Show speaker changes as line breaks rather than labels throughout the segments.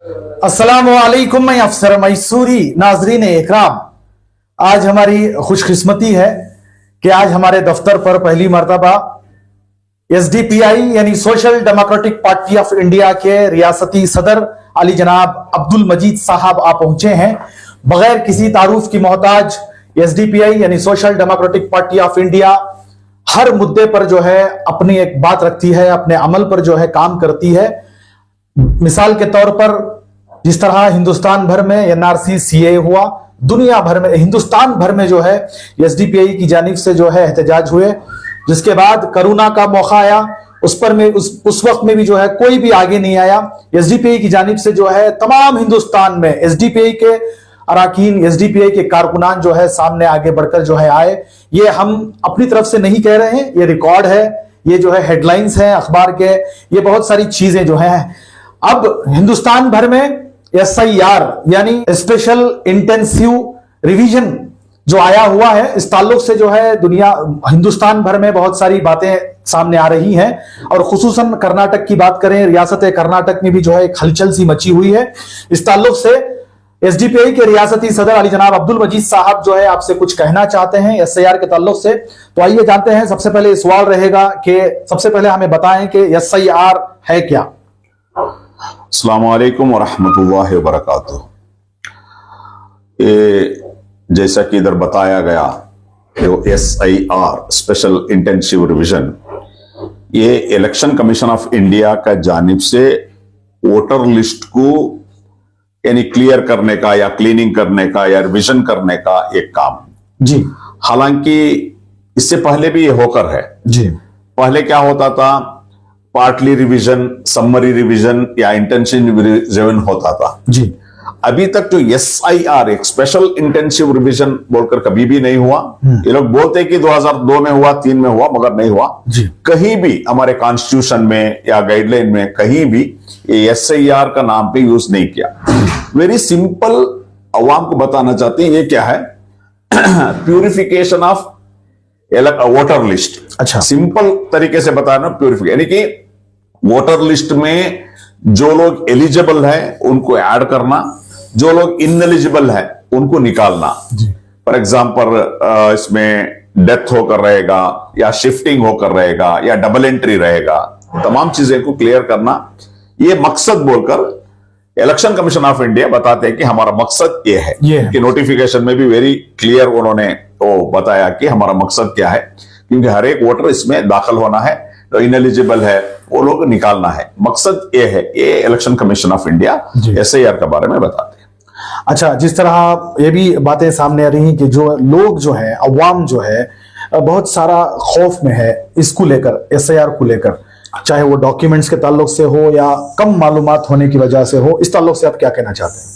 अस्सलामुअलैकुम, मैं अफसर मैसूरी। नाजरीन इकराम, आज हमारी खुशकिस्मती है कि आज हमारे दफ्तर पर पहली मर्तबा एसडीपीआई यानी Social Democratic Party of India के रियासती सदर अली जनाब अब्दुल मजीद साहब आप पहुंचे हैं। बगैर किसी तारुफ की मोहताज एसडीपीआई यानी Social Democratic Party of India हर मुद्दे पर जो है अपनी एक बात रखती है, अपने अमल पर जो है काम करती है। मिसाल के तौर पर जिस तरह हिंदुस्तान भर में एनआरसी सीए हुआ, दुनिया भर में हिंदुस्तान भर में जो है एसडीपीआई की जानिब से जो है एहतजाज हुए। जिसके बाद कोरोना का मौका आया, उस पर में उस वक्त में भी जो है कोई भी आगे नहीं आया। एसडीपीआई की जानिब से जो है तमाम हिंदुस्तान में एसडीपीआई के अराकीन, एसडीपीआई के कारकुनान जो है सामने आगे बढ़कर जो है आए। ये हम अपनी तरफ से नहीं कह रहे हैं, ये रिकॉर्ड है, ये जो है हेडलाइंस है अखबार के, ये बहुत सारी चीजें जो है। अब हिंदुस्तान भर में एसआईआर यानी स्पेशल इंटेंसिव रिवीजन जो आया हुआ है, इस ताल्लुक से जो है हिंदुस्तान भर में बहुत सारी बातें सामने आ रही हैं। और खुसूसन कर्नाटक की बात करें, रियासत कर्नाटक में भी जो है एक हलचल सी मची हुई है। इस ताल्लुक से एसडीपीआई के रियासती सदर अली जनाब अब्दुल मजीद साहब जो है आपसे कुछ कहना चाहते हैं एसआईआर के ताल्लुक से। तो आइए जानते हैं। सबसे पहले सवाल रहेगा कि सबसे पहले हमें बताएं कि एसआईआर है क्या।
अस्सलाम वालेकुम वरहमतुल्लाहि वबरकातुहू। जैसा कि इधर बताया गया कि एसआईआर स्पेशल इंटेंसिव रिवीजन, ये इलेक्शन कमीशन ऑफ इंडिया का जानिब से वोटर लिस्ट को यानी क्लियर करने का या क्लीनिंग करने का या रिवीजन करने का एक काम
जी।
हालांकि इससे पहले भी ये होकर है
जी।
पहले क्या होता था, पार्टली रिवीजन, समरी रिवीजन या इंटेंसिव रिवीजन होता था
जी।
अभी तक जो एसआईआर एक स्पेशल इंटेंसिव रिवीजन बोलकर कभी भी नहीं हुआ। ये लोग बोलते हैं कि 2002 में हुआ, 3 में हुआ, मगर नहीं हुआ
जी।
कहीं भी हमारे कॉन्स्टिट्यूशन में या गाइडलाइन में कहीं भी ये एसआईआर का नाम पे यूज नहीं किया। वेरी सिंपल अवाम को बताना चाहते हैं ये क्या है, प्यूरिफिकेशन ऑफ वोटर लिस्ट।
अच्छा,
सिंपल तरीके से बताना, प्यूरिफिकेशन यानी कि वोटर लिस्ट में जो लोग एलिजिबल है उनको ऐड करना, जो लोग इनएलिजिबल है उनको निकालना। फॉर एग्जाम्पल इसमें डेथ होकर रहेगा या शिफ्टिंग होकर रहेगा या डबल एंट्री रहेगा, तमाम चीजें को क्लियर करना, ये मकसद बोलकर इलेक्शन कमीशन ऑफ इंडिया बताते हैं कि हमारा मकसद ये है। कि नोटिफिकेशन में भी वेरी क्लियर उन्होंने वो बताया कि हमारा मकसद क्या है, क्योंकि हर एक वोटर इसमें दाखिल होना है, तो इनएलिजिबल है वो लोग निकालना है। मकसद ये है, ये election commission of India SIR के बारे में बताते हैं।
अच्छा, जिस तरह ये भी बातें सामने आ रही हैं कि जो लोग जो है, अवाम जो है बहुत सारा खौफ में है इसको लेकर, एसआईआर को लेकर, चाहे वो डॉक्यूमेंट्स के ताल्लुक से हो या कम मालूमात होने की वजह से हो। इस ताल्लुक से आप क्या कहना चाहते हैं?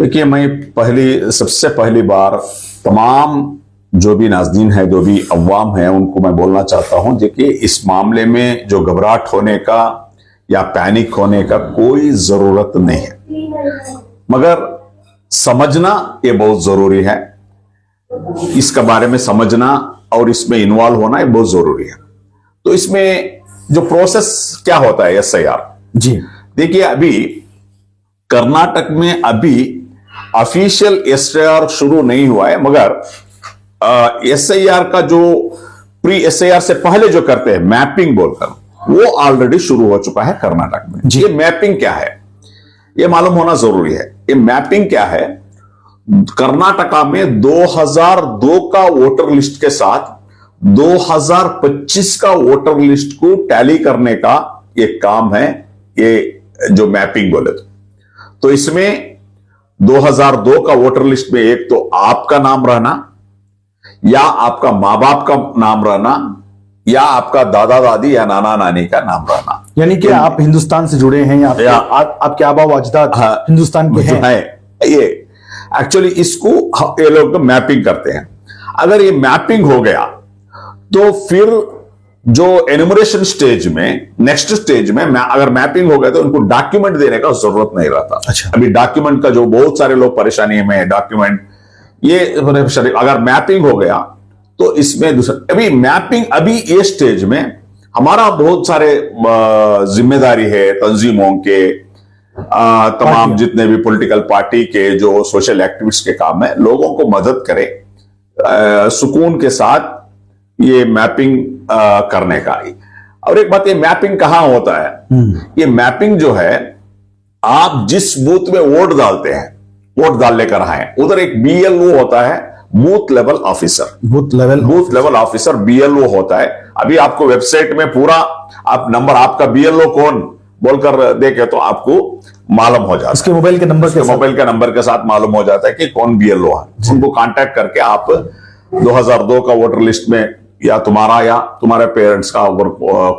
देखिए, मैं सबसे पहली बार तमाम जो भी नाज़रीन है, जो भी अवाम है, उनको मैं बोलना चाहता हूं देखिए, इस मामले में जो घबराहट होने का या पैनिक होने का कोई जरूरत नहीं है, मगर समझना ये बहुत जरूरी है। इसके बारे में समझना और इसमें इन्वॉल्व होना ये बहुत जरूरी है। तो इसमें जो प्रोसेस क्या होता है एसआईआर
जी,
देखिए, अभी कर्नाटक में अभी ऑफिशियल एसआईआर शुरू नहीं हुआ है, मगर एसआईआर का जो प्री एसआईआर से पहले जो करते हैं मैपिंग बोलकर, वो ऑलरेडी शुरू हो चुका है कर्नाटक में। ये मैपिंग क्या है ये मालूम होना जरूरी है। ये मैपिंग क्या है, कर्नाटका में 2002 का वोटर लिस्ट के साथ 2025 का वोटर लिस्ट को टैली करने का एक काम है, ये जो मैपिंग बोले तो इसमें 2002 का वोटर लिस्ट में एक तो आपका नाम रहना, या आपका माँ बाप का नाम रहना, या आपका दादा दादी या नाना नानी का नाम रहना।
यानी कि आप हिंदुस्तान से जुड़े हैं या आपके आबा व अजदाद हिंदुस्तान के हैं।
ये एक्चुअली इसको ये लोग मैपिंग करते हैं। अगर ये मैपिंग हो गया तो फिर जो एनुमरेशन स्टेज में, नेक्स्ट स्टेज में अगर मैपिंग हो गया तो उनको डॉक्यूमेंट देने का जरूरत नहीं रहता।
अच्छा।
अभी डॉक्यूमेंट का जो बहुत सारे लोग परेशानी में डॉक्यूमेंट, ये अगर मैपिंग हो गया तो इसमें दूसरा, अभी मैपिंग अभी ये स्टेज में हमारा बहुत सारे जिम्मेदारी है तंजीमों के, तमाम जितने भी पॉलिटिकल पार्टी के जो सोशल एक्टिविस्ट के काम है, लोगों को मदद करे सुकून के साथ ये मैपिंग करने का। और एक बात, ये मैपिंग कहाँ होता है? ये मैपिंग जो है, आप जिस बूथ में वोट डालते हैं, वोट डाल लेकर आए, उधर एक BLO होता है, booth level officer. Booth level officer BLO होता है। अभी आपको वेबसाइट में पूरा आप नंबर, आपका BLO कौन बोलकर देखे तो आपको मालूम हो जाता है।
उसके मोबाइल के नंबर के साथ
मालूम हो जाता है कि कौन BLO है। उनको कांटेक्ट करके आप 2002 का वोटर लिस्ट में या तुम्हारे पेरेंट्स का अगर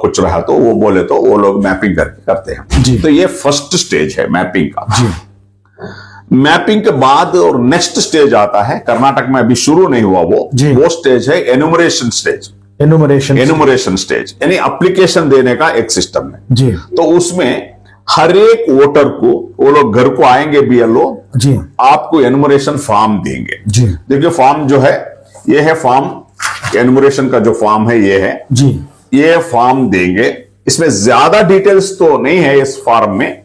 कुछ रहा तो वो बोले तो वो लोग मैपिंग करते हैं। तो ये फर्स्ट स्टेज है मैपिंग का। मैपिंग के बाद और नेक्स्ट स्टेज आता है, कर्नाटक में अभी शुरू नहीं हुआ वो स्टेज है एनुमरेशन स्टेज। एनुमरेशन स्टेज यानी एप्लीकेशन देने का एक सिस्टम है। तो उसमें हर एक वोटर को, वो लोग घर को आएंगे BLO, आपको एनुमरेशन फॉर्म देंगे। देखिए फॉर्म जो है, ये है फॉर्म, एनुमरेशन का जो फॉर्म है ये है ये फॉर्म देंगे। इसमें ज्यादा डिटेल्स तो नहीं है इस फॉर्म में।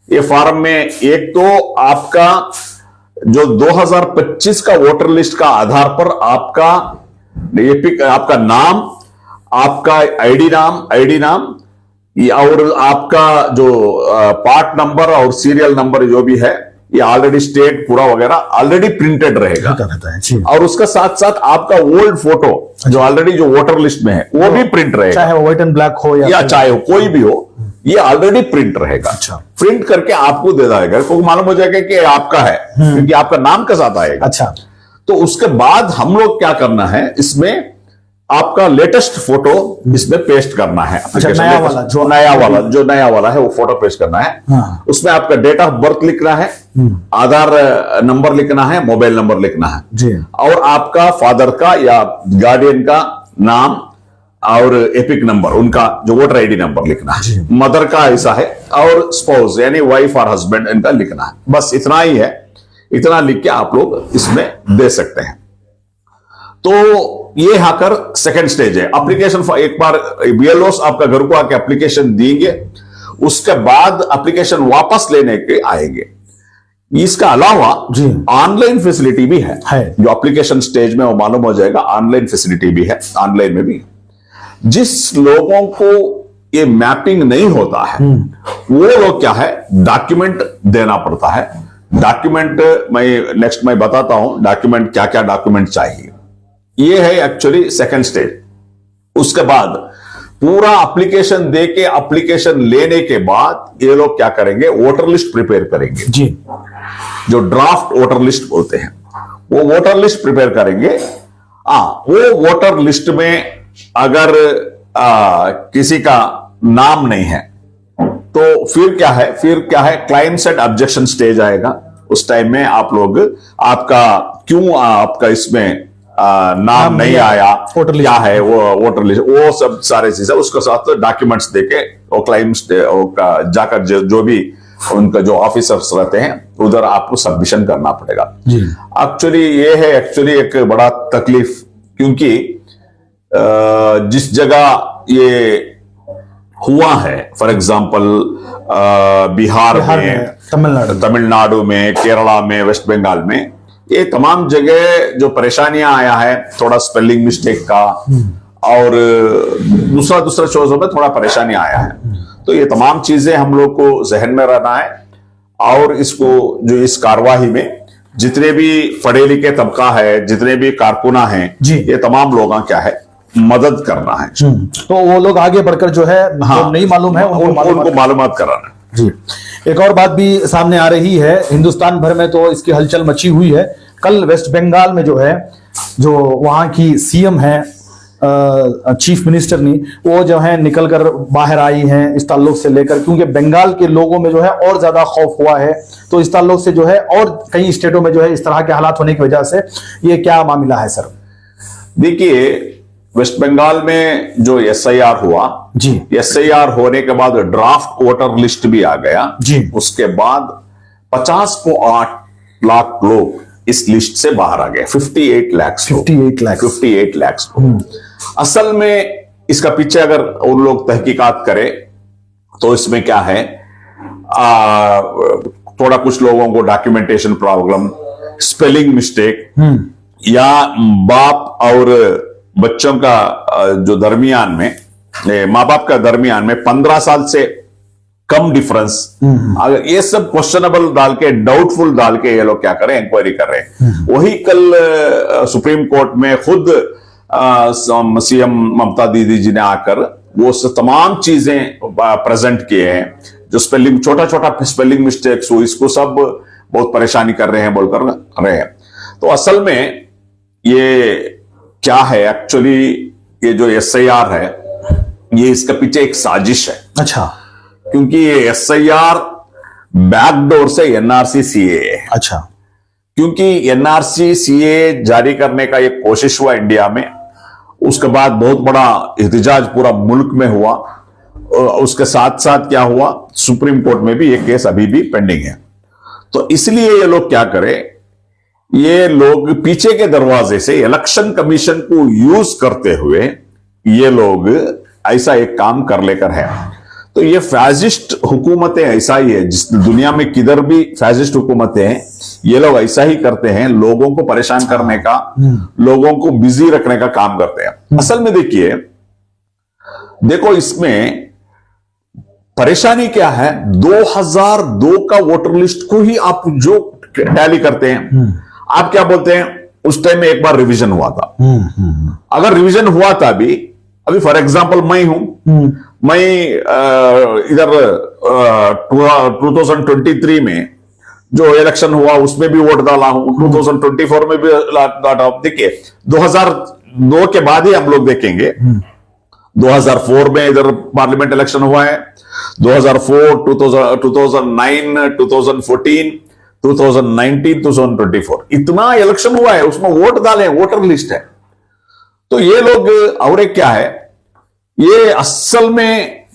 ये फॉर्म में एक तो आपका जो 2025 का वोटर लिस्ट का आधार पर आपका नाम, आपका आईडी नाम और आपका जो पार्ट नंबर और सीरियल नंबर जो भी है, ये ऑलरेडी स्टेट पूरा वगैरह ऑलरेडी प्रिंटेड रहेगा। और उसका साथ साथ आपका ओल्ड फोटो जो ऑलरेडी जो वोटर लिस्ट में है वो भी प्रिंट रहेगा,
चाहे वो व्हाइट एंड ब्लैक हो या
चाहे कोई भी हो, ये ऑलरेडी प्रिंट रहेगा। प्रिंट करके आपको दे देगा, क्योंकि मालूम हो जाएगा कि आपका है, क्योंकि आपका नाम के साथ आएगा। तो उसके बाद हम लोग क्या करना है, इसमें आपका लेटेस्ट फोटो इसमें पेस्ट करना है। नया वाला है वो फोटो पेस्ट करना है। उसमें आपका डेट ऑफ बर्थ लिखना है, आधार नंबर लिखना है, मोबाइल नंबर लिखना है, और आपका फादर का या गार्डियन का नाम और एपिक नंबर, उनका जो वोटर आईडी नंबर लिखना है। मदर का ऐसा है, और स्पाउस यानी वाइफ और हस्बैंड इनका लिखना है। बस इतना ही है। इतना लिख के आप लोग इसमें दे सकते हैं। तो ये आकर सेकंड स्टेज है एप्लीकेशन। एक बार BLOs आपका घर को आके एप्लीकेशन देंगे, उसके बाद एप्लीकेशन वापस लेने के आएंगे। इसका अलावा ऑनलाइन फैसिलिटी भी है। जो एप्लीकेशन स्टेज में वो मालूम हो जाएगा, ऑनलाइन फैसिलिटी भी है, ऑनलाइन में भी। जिस लोगों को ये मैपिंग नहीं होता है वो लोग क्या है, डॉक्यूमेंट देना पड़ता है। डॉक्यूमेंट मैं बताता हूं डॉक्यूमेंट क्या क्या डॉक्यूमेंट चाहिए। ये है एक्चुअली सेकंड स्टेज। उसके बाद पूरा एप्लीकेशन दे के, एप्लीकेशन लेने के बाद ये लोग क्या करेंगे, वोटर लिस्ट प्रिपेयर करेंगे। जो ड्राफ्ट वोटर लिस्ट बोलते हैं, वो वोटर लिस्ट प्रिपेयर करेंगे। वो वोटर लिस्ट में अगर किसी का नाम नहीं है तो फिर क्या है, क्लाइम्स एंड ऑब्जेक्शन स्टेज आएगा। उस टाइम में आप लोग आपका इसमें नाम नहीं आया, क्या है वो वोटर लिस्ट, वो सब सारे चीजें उसके साथ डॉक्यूमेंट्स देके वो क्लाइम्स जाकर जो भी उनका जो ऑफिसर्स रहते हैं उधर आपको सबमिशन करना पड़ेगा। एक्चुअली ये है एक बड़ा तकलीफ, क्योंकि जिस जगह ये हुआ है, फॉर एग्जांपल बिहार में, तमिलनाडु में, केरला में, वेस्ट बंगाल में, ये तमाम जगह जो परेशानियां आया है, थोड़ा स्पेलिंग मिस्टेक का और दूसरा चीजों में थोड़ा परेशानी आया है। तो ये तमाम चीजें हम लोग को जहन में रहना है, और इसको जो इस कार्यवाही में जितने भी पढ़े लिखे तबका है, जितने भी कारकुना हैं, ये तमाम लोगों क्या है, मदद करना है।
तो वो लोग आगे बढ़कर जो है, जो नहीं मालूम है
उनको मालूमात कराना।
एक और बात भी सामने आ रही है, हिंदुस्तान भर में तो इसकी हलचल मची हुई है। कल वेस्ट बंगाल में जो है, जो वहां की CM है, चीफ मिनिस्टर ने, वो जो है निकलकर बाहर आई हैं इस ताल्लुक से लेकर, क्योंकि बंगाल के लोगों में जो है और ज्यादा खौफ हुआ है। तो इस ताल्लुक से जो है, और कई स्टेटों में जो है इस तरह के हालात होने की वजह से ये क्या मामला है सर?
देखिए, वेस्ट बंगाल में जो SIR हुआ, SIR होने के बाद ड्राफ्ट वोटर लिस्ट भी आ गया। उसके बाद 50.8 लाख लोग इस लिस्ट से बाहर आ गए। 58 लाख। असल में इसका पीछे अगर उन लोग तहकीकात करें तो इसमें क्या है, थोड़ा कुछ लोगों को डॉक्यूमेंटेशन प्रॉब्लम, स्पेलिंग मिस्टेक, या बाप और बच्चों का जो दरमियान में, माँ बाप का दरमियान में 15 साल से कम डिफरेंस, अगर ये सब क्वेश्चनेबल डाल के, डाउटफुल डाल के ये लोग क्या करें, इंक्वायरी कर रहे हैं। वही कल सुप्रीम कोर्ट में खुद सीएम ममता दीदी जी ने आकर वो तमाम चीजें प्रेजेंट किए हैं, जो स्पेलिंग, छोटा छोटा स्पेलिंग मिस्टेक्स हो, इसको सब बहुत परेशानी कर रहे हैं बोलकर रहे हैं। तो असल में ये क्या है एक्चुअली, ये जो एसआईआर है, ये इसका पीछे एक साजिश है।
अच्छा,
क्योंकि ये एसआईआर बैकडोर से एनआरसी सीए है।
अच्छा,
क्योंकि एनआरसी सीए जारी करने का एक कोशिश हुआ इंडिया में, उसके बाद बहुत बड़ा एहतजाज पूरा मुल्क में हुआ, उसके साथ साथ क्या हुआ, सुप्रीम कोर्ट में भी एक केस अभी भी पेंडिंग है। तो इसलिए ये लोग क्या करें, ये लोग पीछे के दरवाजे से इलेक्शन कमीशन को यूज करते हुए ये लोग ऐसा एक काम कर लेकर है। तो ये फैसिस्ट हुकूमतें ऐसा ही है, जिस दुनिया में किधर भी फैसिस्ट हुकूमतें हैं, ये लोग ऐसा ही करते हैं, लोगों को परेशान करने का, लोगों को बिजी रखने का काम करते हैं। असल में देखो इसमें परेशानी क्या है, 2002 का वोटर लिस्ट को ही आप जो टैली करते हैं, आप क्या बोलते हैं, उस टाइम में एक बार रिवीजन हुआ था। अगर रिवीजन हुआ था अभी फॉर एग्जांपल मैं हूं, मैं इधर 2023 में जो इलेक्शन हुआ उसमें भी वोट डाला हूं, 2024 में भी डाला। देखिए 2002 के बाद ही हम लोग देखेंगे, 2004 में इधर पार्लियामेंट इलेक्शन हुआ है, 2004, 2009, 2014, 2019, 2024 इतना इलेक्शन हुआ है, उसमें वोट डाले, वोटर लिस्ट है। तो ये लोग, और एक क्या है, ये असल में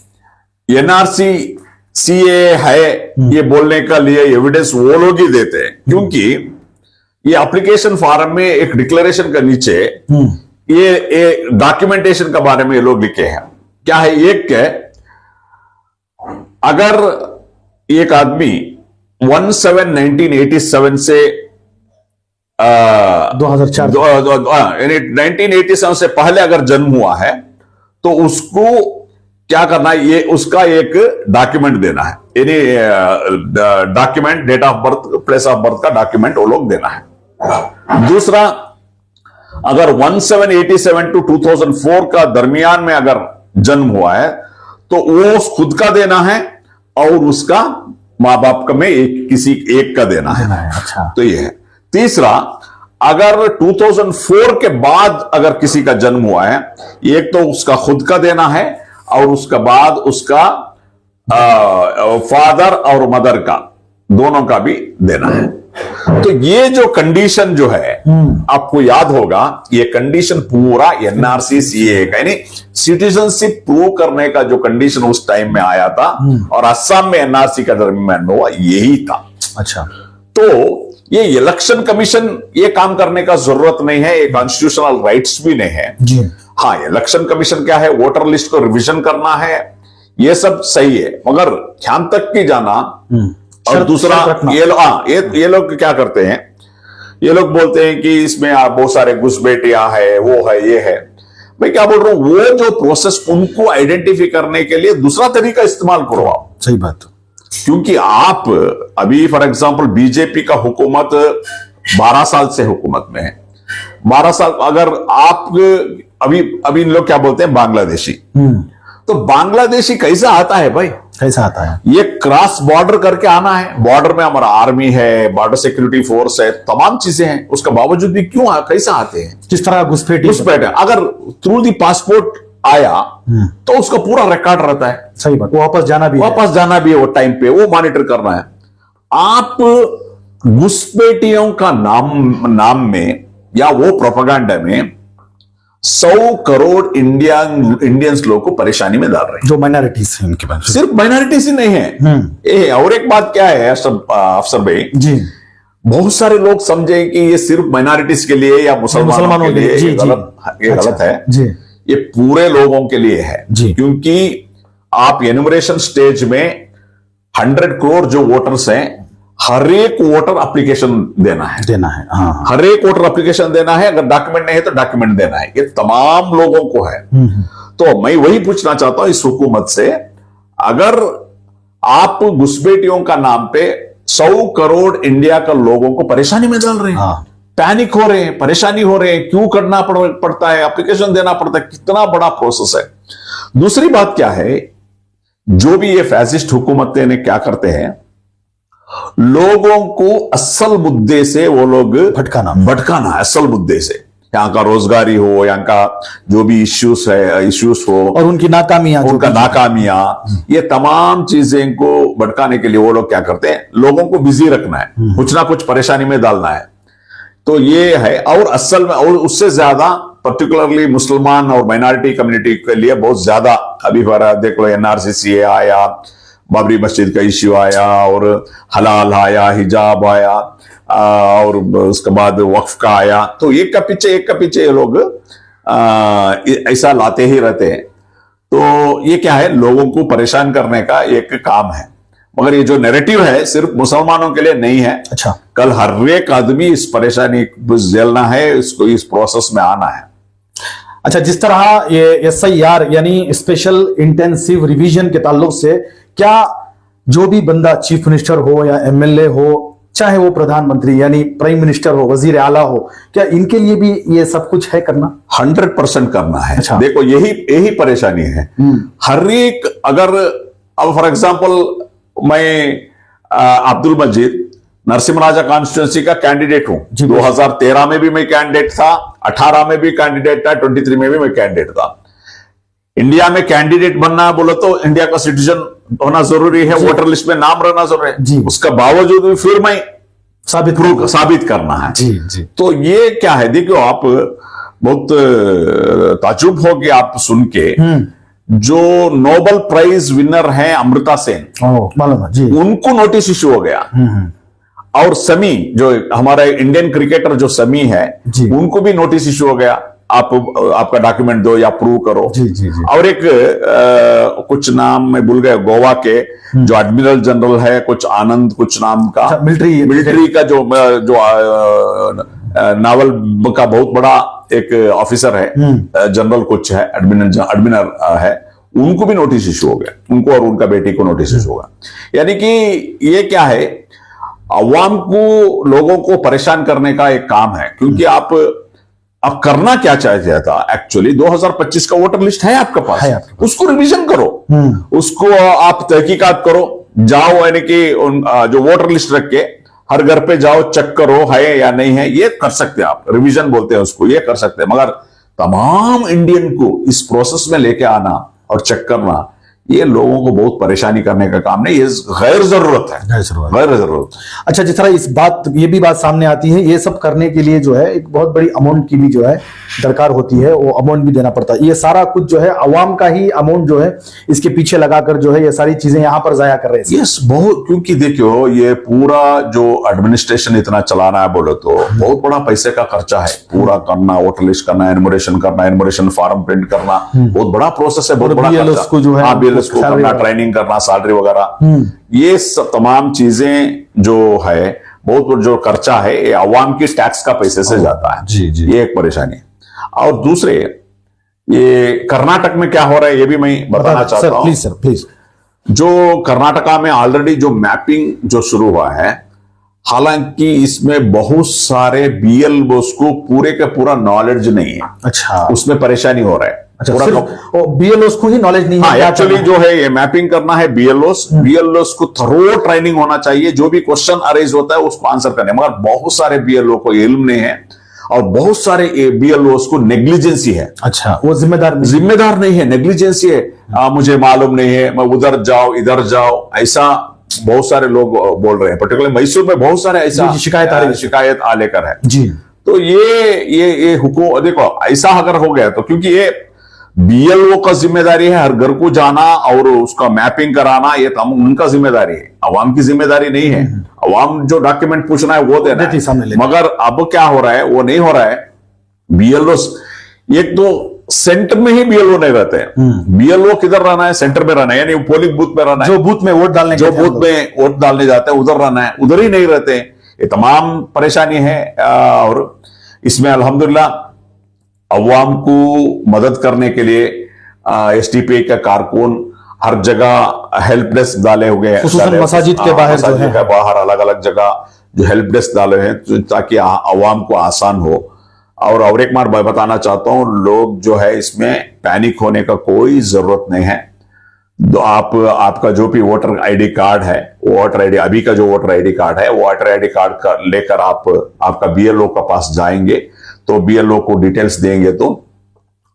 एनआरसी सीए है ये बोलने का लिए एविडेंस वो लोग ही देते हैं, क्योंकि ये एप्लीकेशन फॉर्म में एक डिक्लेरेशन के नीचे ये डॉक्यूमेंटेशन के बारे में ये लोग लिखे हैं। क्या है, एक है, अगर एक आदमी 17/1987 से 1987 से पहले अगर जन्म हुआ है तो उसको क्या करना है, ये उसका एक डॉक्यूमेंट देना है, यानी document, date of birth, place of birth का डॉक्यूमेंट वो लोग देना है। दूसरा, अगर 1787 टू 2004 का दरमियान में अगर जन्म हुआ है तो वो खुद का देना है और उसका मां बाप का में किसी एक का देना है।
अच्छा,
तो ये है। तीसरा, अगर 2004 के बाद अगर किसी का जन्म हुआ है, एक तो उसका खुद का देना है और उसके बाद उसका फादर और मदर का, दोनों का भी देना है। तो ये जो कंडीशन जो है, आपको याद होगा, ये कंडीशन पूरा एनआरसी सीए का, यानी सिटीजनशिप प्रूव करने का जो कंडीशन उस टाइम में आया था और असम में एनआरसी का दरमियान हुआ, यही था।
अच्छा,
तो ये इलेक्शन कमीशन ये काम करने का जरूरत नहीं है, ये कॉन्स्टिट्यूशनल राइट्स भी नहीं है
जी।
हाँ, इलेक्शन कमीशन क्या है, वोटर लिस्ट को रिवीजन करना है, ये सब सही है, मगर ध्यान तक की जाना। और दूसरा, ये लोग क्या करते हैं, ये लोग बोलते हैं कि इसमें बहुत सारे घुसपैठियां है, वो है, ये है। मैं क्या बोल रहा हूं, वो जो प्रोसेस उनको आइडेंटिफाई करने के लिए दूसरा तरीका इस्तेमाल करो आप।
सही बात।
क्योंकि आप अभी फॉर एग्जांपल बीजेपी का हुकूमत 12 साल से हुकूमत में है, 12 साल, अगर आप अभी इन लोग क्या बोलते हैं, बांग्लादेशी, तो बांग्लादेशी कैसा आता है भाई,
कैसा आता है,
ये क्रॉस बॉर्डर करके आना है, बॉर्डर में हमारा आर्मी है, बॉर्डर सिक्योरिटी फोर्स है, तमाम चीजें हैं, उसके बावजूद भी क्यों कैसा आते हैं,
किस तरह घुसपैठ,
अगर थ्रू दी पासपोर्ट आया तो उसका पूरा रिकॉर्ड रहता है।
सही बात, वापस जाना भी
है वो टाइम पे, वो मॉनिटर करना है। आप घुसपैठियों का नाम में या वो प्रोपेगेंडा में 100 करोड़ इंडियंस लोग को परेशानी में डाल रहे हैं,
जो माइनॉरिटीज हैं उनके पास।
सिर्फ माइनॉरिटीज ही नहीं है। और एक बात क्या है अफसर भाई जी, बहुत सारे लोग समझे कि ये सिर्फ माइनॉरिटीज के लिए या मुसलमानों के लिए, ये गलत है जी। ये पूरे लोगों के लिए है, क्योंकि आप एनुमरेशन स्टेज में 100 करोड़ जो वोटर्स हैं, हर एक वोटर एप्लीकेशन देना है।
हाँ।
हर एक वोटर एप्लीकेशन देना है, अगर डॉक्यूमेंट नहीं है तो डॉक्यूमेंट देना है। ये तमाम लोगों को है। तो मैं वही पूछना चाहता हूं इस हुकूमत से, अगर आप घुसपैठियों का नाम पे 100 करोड़ इंडिया का लोगों को परेशानी में डाल रहे हैं,
हाँ।
पैनिक हो रहे हैं, परेशानी हो रहे हैं, क्यों करना पड़ता है, एप्लीकेशन देना पड़ता है, कितना बड़ा प्रोसेस है। दूसरी बात क्या है, जो भी ये फैसिस्ट हुकूमतें ने क्या करते हैं, लोगों को असल मुद्दे से वो लोग भटकाना असल मुद्दे से, यहाँ का रोजगारी हो, यहाँ का जो भी इश्यूज हो,
और उनकी नाकामियां,
ये तमाम चीजें को भटकाने के लिए वो लोग क्या करते हैं, लोगों को बिजी रखना है, कुछ ना कुछ परेशानी में डालना है। तो ये है, और असल में और उससे ज्यादा पर्टिकुलरली मुसलमान और माइनॉरिटी कम्युनिटी के लिए बहुत ज्यादा, अभी देख लो एनआरसी आया, बाबरी मस्जिद का इश्यू आया, और हलाल आया, हिजाब आया, और उसके बाद वक्फ का आया। तो एक का पीछे ये लोग ऐसा लाते ही रहते हैं। तो ये क्या है, लोगों को परेशान करने का एक काम है। मगर ये जो नैरेटिव है सिर्फ मुसलमानों के लिए नहीं है।
अच्छा,
कल हर एक आदमी इस परेशानी झेलना है, इसको इस प्रोसेस में आना है।
अच्छा, जिस तरह ये SIR यानी स्पेशल इंटेंसिव रिवीजन के ताल्लुक से, क्या जो भी बंदा चीफ मिनिस्टर हो या MLA हो, चाहे वो प्रधानमंत्री यानी प्राइम मिनिस्टर हो, वजीर आला हो, क्या इनके लिए भी ये सब कुछ है करना?
100% करना है।
अच्छा।
देखो यही परेशानी है। हर एक, अगर अब फॉर एग्जांपल मैं अब्दुल मजीद नरसिम्हा राजा कॉन्स्टिट्यूंसी का कैंडिडेट हूं। 2013 में भी मैं कैंडिडेट था, 18 में भी कैंडिडेट था, 23 में भी मैं कैंडिडेट था। इंडिया में कैंडिडेट बनना बोलो तो इंडिया का सिटीजन होना जरूरी है, वोटर लिस्ट में नाम रहना जरूरी है। उसका बावजूद भी फिर मैं साबित करना है।
जी।
तो ये क्या है, देखो आप बहुत ताजुब हो गए आप सुन के, जो नोबेल प्राइज विनर हैं अमृता सेन, उनको नोटिस इशू हो गया। और समी, जो हमारा इंडियन क्रिकेटर जो समी है, उनको भी नोटिस इशू हो गया, आपका डॉक्यूमेंट दो या प्रूव करो।
जी।
और एक कुछ नाम मैं भूल गया, गोवा के जो एडमिरल जनरल है, कुछ आनंद कुछ नाम का, मिलिट्री का जो नावल का बहुत बड़ा एक ऑफिसर है, जनरल कुछ है, एडमिरल है, उनको भी नोटिस इशू हो गया, उनको और उनका बेटी को नोटिस इशू होगा। यानी कि ये क्या है, अवाम को, लोगों को परेशान करने का एक काम है। क्योंकि आप करना क्या चाहते था एक्चुअली, 2025 का वोटर लिस्ट है आपके पास, उसको रिवीजन करो, उसको आप तहकीकात करो, जाओ, यानी कि जो वोटर लिस्ट रख के हर घर पे जाओ, चेक करो है या नहीं है, ये कर सकते हैं आप, रिवीजन बोलते हैं उसको, ये कर सकते हैं। मगर तमाम इंडियन को इस प्रोसेस में लेके आना और चेक करना, ये लोगों को बहुत परेशानी करने का काम नहीं, ये गैर जरूरत है, गैर जरूरत।
अच्छा, जिस तरह ये भी बात सामने आती है, ये सब करने के लिए जो है एक बहुत बड़ी अमाउंट की भी जो है दरकार होती है, वो अमाउंट भी देना पड़ता है। ये सारा कुछ जो है अवाम का ही अमाउंट जो है इसके पीछे लगाकर जो है ये सारी चीजें यहाँ पर जाया कर रहे हैं।
यस, बहुत, क्योंकि देखो ये पूरा जो एडमिनिस्ट्रेशन इतना चलाना है बोलो तो बहुत बड़ा पैसे का खर्चा है, पूरा करना, वोटर लिस्ट करना, एनुमरेशन फॉर्म प्रिंट करना, बहुत बड़ा प्रोसेस है, बहुत बड़ा
खर्चा जो है,
उसको करना, ट्रेनिंग करना, सैलरी वगैरह, ये सब तमाम चीजें जो है, बहुत जो खर्चा है, ये अवाम की टैक्स का पैसे से जाता है।
जी।
ये एक परेशानी है। और दूसरे, ये कर्नाटक में क्या हो रहा है ये भी मैं बताना चाहता हूं।
Please sir.
जो कर्नाटका में ऑलरेडी जो मैपिंग जो शुरू हुआ है, हालांकि इसमें बहुत सारे BLOs को पूरे का पूरा नॉलेज नहीं है।
अच्छा,
उसमें परेशानी हो रहा है।
अच्छा, BLOs को ही नॉलेज नहीं है।
एक्चुअली जो है ये मैपिंग करना है, BLOs को थरो ट्रेनिंग होना चाहिए, जो भी क्वेश्चन अरेज होता है उसको आंसर करने। मगर बहुत सारे BLO को इल्म नहीं है, और बहुत सारे BLOs को नेग्लिजेंसी है।
अच्छा, वो जिम्मेदार
नहीं है, नेग्लिजेंसी है। मुझे मालूम नहीं है, मैं उधर जाओ इधर जाओ, ऐसा बहुत सारे लोग बोल रहे हैं। पर्टिकुलर मैसूर में बहुत सारे ऐसा शिकायत आ लेकर है
जी।
तो ये हुकूमत, देखो ऐसा अगर हो गया तो, क्योंकि ये BLO का जिम्मेदारी है हर घर को जाना और उसका मैपिंग कराना, ये तो उनका जिम्मेदारी है, अवाम की जिम्मेदारी नहीं है। अवाम जो डॉक्यूमेंट पूछना है वो देना है। मगर अब क्या हो रहा है, वो नहीं हो रहा है। BLOs, एक तो सेंटर में ही बीएलओ नहीं रहते हैं। बीएलओ किधर रहना है? सेंटर में रहना है, यानी पोलिंग बूथ में रहना है।
जो बूथ में वोट डालने
जो
गए थे हम
बूथ में वोट डालने जाते हैं उधर रहना है, उधर ही नहीं रहते हैं। ये तमाम परेशानी है। और इसमें अल्हम्दुलिल्लाह अवाम को मदद करने के लिए एसडीपीआई का कारकुन हर जगह हेल्प डेस्क डाले हुए हैं,
खुसूसन मसाजिद के बाहर जो है।
बाहर अलग अलग जगह जो हेल्प डेस्क डाले हैं ताकि अवाम को आसान हो। और एक बार मैं बताना चाहता हूं, लोग जो है इसमें पैनिक होने का कोई जरूरत नहीं है। तो आपका जो भी वोटर आईडी कार्ड है, वो वोटर आईडी, अभी का जो वोटर आईडी कार्ड है, वो वोटर आईडी कार्ड का लेकर आपका बीएलओ का पास जाएंगे तो बीएलओ को डिटेल्स देंगे तो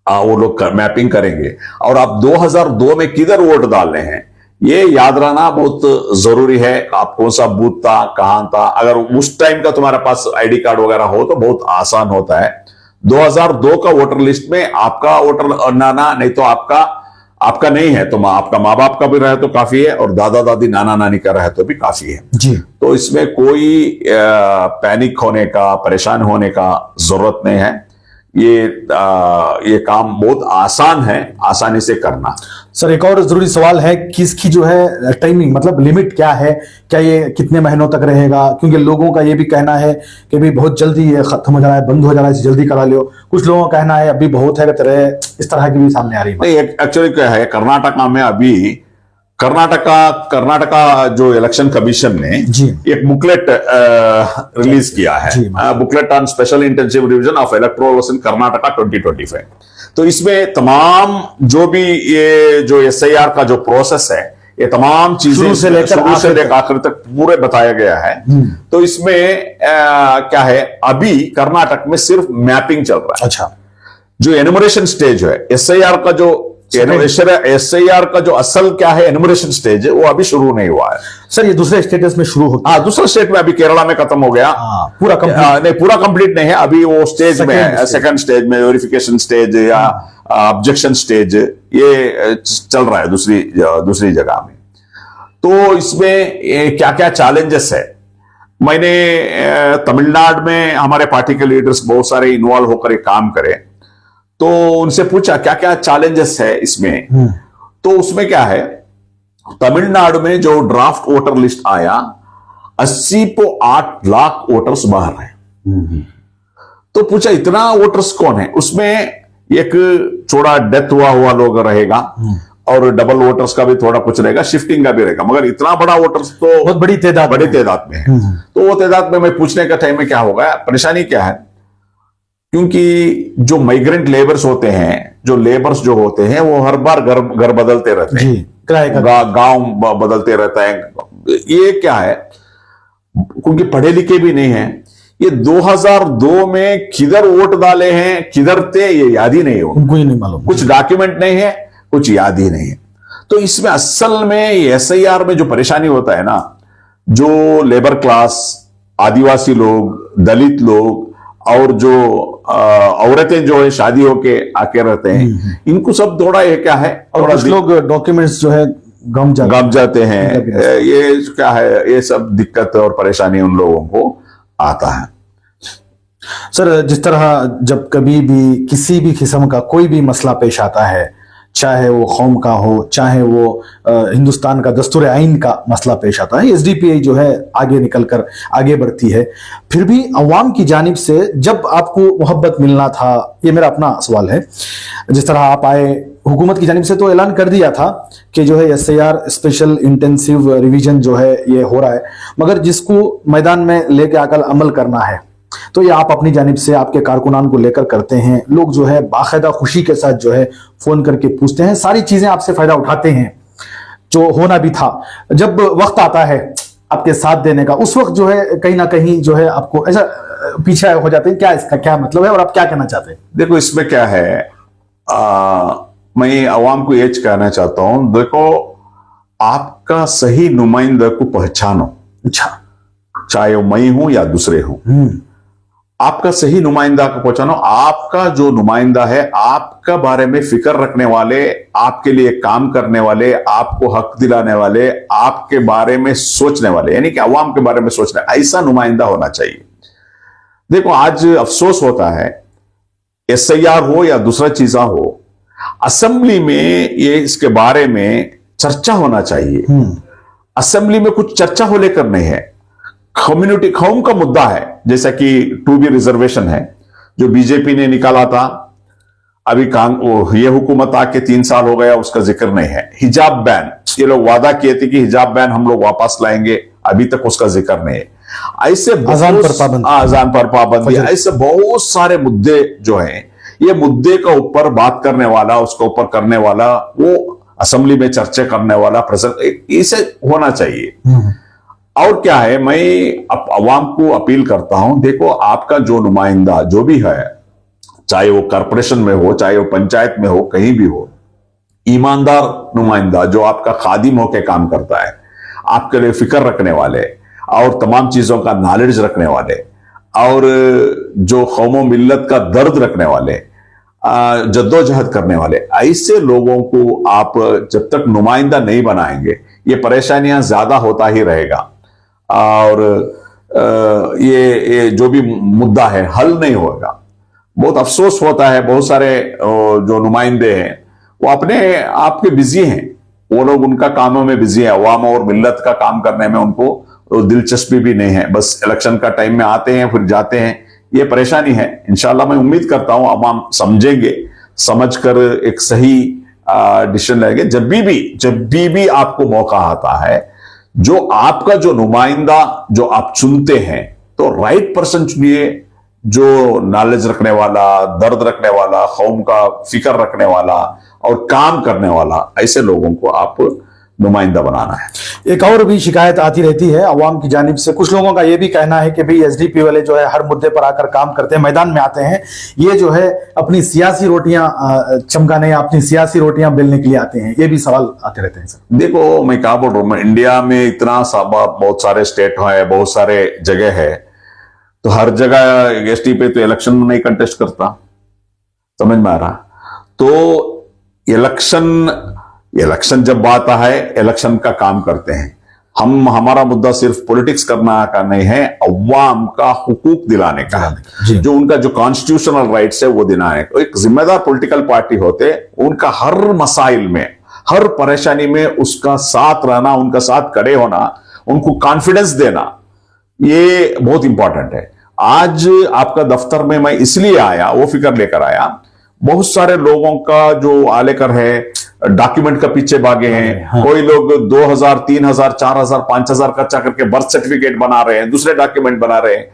वो लोग मैपिंग करेंगे। और आप 2002 में किधर वोट डाल रहे हैं ये याद रखना बहुत जरूरी है। आप कौन सा बूथ था, कहां था, अगर उस टाइम का तुम्हारे पास आईडी कार्ड वगैरह हो तो बहुत आसान होता है। 2002 का वोटर लिस्ट में आपका वोटर नाना नहीं तो आपका नहीं है तो आपका माँ बाप का भी रहे तो काफी है, और दादा दादी नाना नानी का रहे तो भी काफी है
जी।
तो इसमें कोई पैनिक होने का, परेशान होने का जरूरत नहीं है। ये काम बहुत आसान है, आसानी से करना।
सर एक और जरूरी सवाल है कि इसकी जो है टाइमिंग, मतलब लिमिट क्या है? क्या ये कितने महीनों तक रहेगा? क्योंकि लोगों का ये भी कहना है कि भाई बहुत जल्दी ये खत्म हो जा रहा है, बंद हो जा रहा है, जल्दी करा लो। कुछ लोगों का कहना है अभी बहुत है, इस तरह की भी सामने आ रही है।
नहीं, एक्चुअली क्या है, कर्नाटका में अभी कर्नाटका जो इलेक्शन कमीशन ने एक बुकलेट रिलीज किया है, booklet on special intensive revision of electoral loss in Karnataka 2025। तो इसमें तमाम जो भी ये जो एसआईआर का जो प्रोसेस है, ये तमाम चीजें शुरू से लेकर आखिर तक पूरे बताया गया है। तो इसमें क्या है, अभी कर्नाटक में सिर्फ मैपिंग चल रहा है।
अच्छा,
जो एनुमरेशन स्टेज है एसआईआर का, जो एसआईआर का जो असल क्या है एनुमरेशन स्टेज है, वो अभी शुरू नहीं हुआ है।
सर ये दूसरे स्टेटस में शुरू होगा?
दूसरा स्टेट में अभी केरला में खत्म हो गया।
पूरा कंप्लीट
नहीं, पूरा कंप्लीट नहीं है, अभी वो स्टेज में है, सेकंड स्टेज में वेरिफिकेशन स्टेज या ऑब्जेक्शन स्टेज ये चल रहा है दूसरी जगह में। तो इसमें क्या क्या चैलेंजेस है, मैंने तमिलनाडु में हमारे पार्टी के लीडर्स बहुत सारे इन्वॉल्व होकर एक काम करे तो उनसे पूछा क्या क्या चैलेंजेस है इसमें। तो उसमें क्या है, तमिलनाडु में जो ड्राफ्ट वोटर लिस्ट आया 80.8 लाख वोटर्स बाहर हैं। तो पूछा इतना वोटर्स कौन है? उसमें एक थोड़ा डेथ हुआ लोग रहेगा और डबल वोटर्स का भी थोड़ा कुछ रहेगा, शिफ्टिंग का भी रहेगा, मगर इतना बड़ा वोटर्स तो
बहुत बड़ी तादाद
में है। तो वो तादाद में मैं पूछने का टाइम में क्या होगा, परेशानी क्या है, क्योंकि जो माइग्रेंट लेबर्स होते हैं, जो लेबर्स जो होते हैं वो हर बार घर बदलते रहते हैं, गांव बदलते रहता है। ये क्या है, क्योंकि पढ़े लिखे भी नहीं है, ये 2002 में किधर वोट डाले हैं, किधर थे, ये याद ही नहीं हो,
उनको ही नहीं मालूम,
कुछ डॉक्यूमेंट नहीं है, कुछ याद ही नहीं है। तो इसमें असल में एसआईआर में जो परेशानी होता है ना, जो लेबर क्लास, आदिवासी लोग, दलित लोग और जो औरतें जो है शादी होके आके रहते हैं, इनको सब थोड़ा ये क्या है,
और कुछ लोग डॉक्यूमेंट्स जो है गम जाते हैं।
ये क्या है, ये सब दिक्कत और परेशानी उन लोगों को आता है।
सर जिस तरह जब कभी भी किसी भी किस्म का कोई भी मसला पेश आता है, चाहे वो कौम का हो, चाहे वो हिंदुस्तान का दस्तूर आइन का मसला पेश आता है, एसडीपीआई जो है आगे निकलकर आगे बढ़ती है। फिर भी अवाम की जानिब से जब आपको मोहब्बत मिलना था, ये मेरा अपना सवाल है, जिस तरह आप आए हुकूमत की जानिब से तो ऐलान कर दिया था कि जो है एसआईआर स्पेशल इंटेंसिव रिवीजन जो है ये हो रहा है, मगर जिसको मैदान में लेके आकर अमल करना है तो ये आप अपनी जानिब से आपके कारकुनान को लेकर करते हैं। लोग जो है बाकायदा खुशी के साथ जो है फोन करके पूछते हैं, सारी चीजें आपसे फायदा उठाते हैं, जो होना भी था। जब वक्त आता है आपके साथ देने का, उस वक्त जो है कहीं ना कहीं जो है आपको ऐसा पीछे हो जाते हैं, क्या इसका क्या मतलब है और आप क्या कहना चाहते हैं?
देखो इसमें क्या है, मैं अवाम को ये कहना चाहता हूं, देखो आपका सही नुमाइंदा को पहचानो।
अच्छा,
चाहे वो मैं हूं या दूसरे हूं, आपका सही नुमाइंदा को पहचानो। आपका जो नुमाइंदा है, आपका बारे में फिक्र रखने वाले, आपके लिए काम करने वाले, आपको हक दिलाने वाले, आपके बारे में सोचने वाले, यानी कि अवाम के बारे में सोचने, ऐसा नुमाइंदा होना चाहिए। देखो आज अफसोस होता है SIR हो या दूसरा चीजा हो, असेंबली में ये इसके बारे में चर्चा होना चाहिए। असेंबली में कुछ चर्चा हो लेकर नहीं है, कम्युनिटी कौम का मुद्दा है, जैसा कि 2B रिजर्वेशन है जो बीजेपी ने निकाला था, अभी ये हुकूमत आके 3 साल हो गया, उसका जिक्र नहीं है। हिजाब बैन, ये लोग वादा किए थे कि हिजाब बैन हम लोग वापस लाएंगे, अभी तक उसका जिक्र नहीं है। ऐसे
अजान पर पाबंदी,
ऐसे बहुत सारे मुद्दे जो हैं, ये मुद्दे का ऊपर बात करने वाला, उसके ऊपर करने वाला, वो असेंबली में चर्चा करने वाला प्रेसिडेंट, इसे होना चाहिए। और क्या है, मैं अवाम को अपील करता हूं, देखो आपका जो नुमाइंदा जो भी है, चाहे वो कॉरपोरेशन में हो, चाहे वो पंचायत में हो, कहीं भी हो, ईमानदार नुमाइंदा जो आपका खादिम होकर काम करता है, आपके लिए फिक्र रखने वाले और तमाम चीजों का नॉलेज रखने वाले और जो कौमों मिल्लत का दर्द रखने वाले, जद्दोजहद करने वाले, ऐसे लोगों को आप जब तक नुमाइंदा नहीं बनाएंगे, ये परेशानियां ज्यादा होता ही रहेगा और ये जो भी मुद्दा है हल नहीं होगा। बहुत अफसोस होता है, बहुत सारे जो नुमाइंदे हैं वो अपने आप के बिजी हैं, वो लोग उनका कामों में बिजी है, अवाम और मिल्लत का काम करने में उनको दिलचस्पी भी नहीं है, बस इलेक्शन का टाइम में आते हैं फिर जाते हैं, ये परेशानी है। इंशाल्लाह मैं उम्मीद करता हूं अवाम समझेंगे, समझकर एक सही डिसीजन लेंगे। जब भी आपको मौका आता है, जो आपका जो नुमाइंदा जो आप चुनते हैं, तो राइट पर्सन चुनिए, जो नॉलेज रखने वाला, दर्द रखने वाला, कौम का फिक्र रखने वाला और काम करने वाला, ऐसे लोगों को आप नुमाइंदा बनाना है।
एक और भी शिकायत आती रहती है अवाम की जानिब से, कुछ लोगों का यह भी कहना है कि भाई SDP वाले जो है हर मुद्दे पर आकर काम करते हैं, मैदान में आते हैं, ये जो है अपनी सियासी रोटियां चमकाने, अपनी सियासी रोटियां बेलने के लिए आते हैं, ये भी सवाल आते रहते हैं सर।
देखो मैं क्या बोल रहा हूं, इंडिया में इतना बहुत सारे स्टेट है, बहुत सारे जगह है, तो हर जगह SDP तो इलेक्शन में नहीं कंटेस्ट करता, समझ में आ रहा। तो इलेक्शन जब आता है, इलेक्शन का काम करते हैं हम, हमारा मुद्दा सिर्फ पॉलिटिक्स करना का नहीं है, अवाम का हुकूक दिलाने का है, जो उनका जो कॉन्स्टिट्यूशनल राइट्स है वो दिलाने का। एक जिम्मेदार पॉलिटिकल पार्टी होते, उनका हर मसाइल में, हर परेशानी में उसका साथ रहना, उनका साथ खड़े होना, उनको कॉन्फिडेंस देना, ये बहुत इंपॉर्टेंट है। आज आपका दफ्तर में मैं इसलिए आया, वो फिक्र लेकर आया, बहुत सारे लोगों का जो आलेकर है, डॉक्यूमेंट का पीछे भागे हैं। हाँ। कोई लोग 2000, 3000, 4000, 5000 खर्चा करके बर्थ सर्टिफिकेट बना रहे हैं, दूसरे डॉक्यूमेंट बना रहे हैं।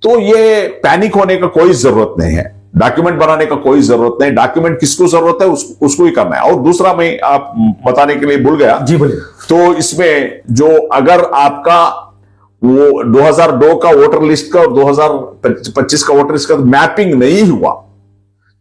तो ये पैनिक होने का कोई जरूरत नहीं है, डॉक्यूमेंट बनाने का कोई जरूरत नहीं। डॉक्यूमेंट किसको जरूरत है उसको ही करना है। और दूसरा मैं आप बताने के लिए भूल गया
जी, बोलिए।
तो इसमें जो अगर आपका वो 2002 का वोटर लिस्ट का और 2025 का वोटर लिस्ट का मैपिंग नहीं हुआ,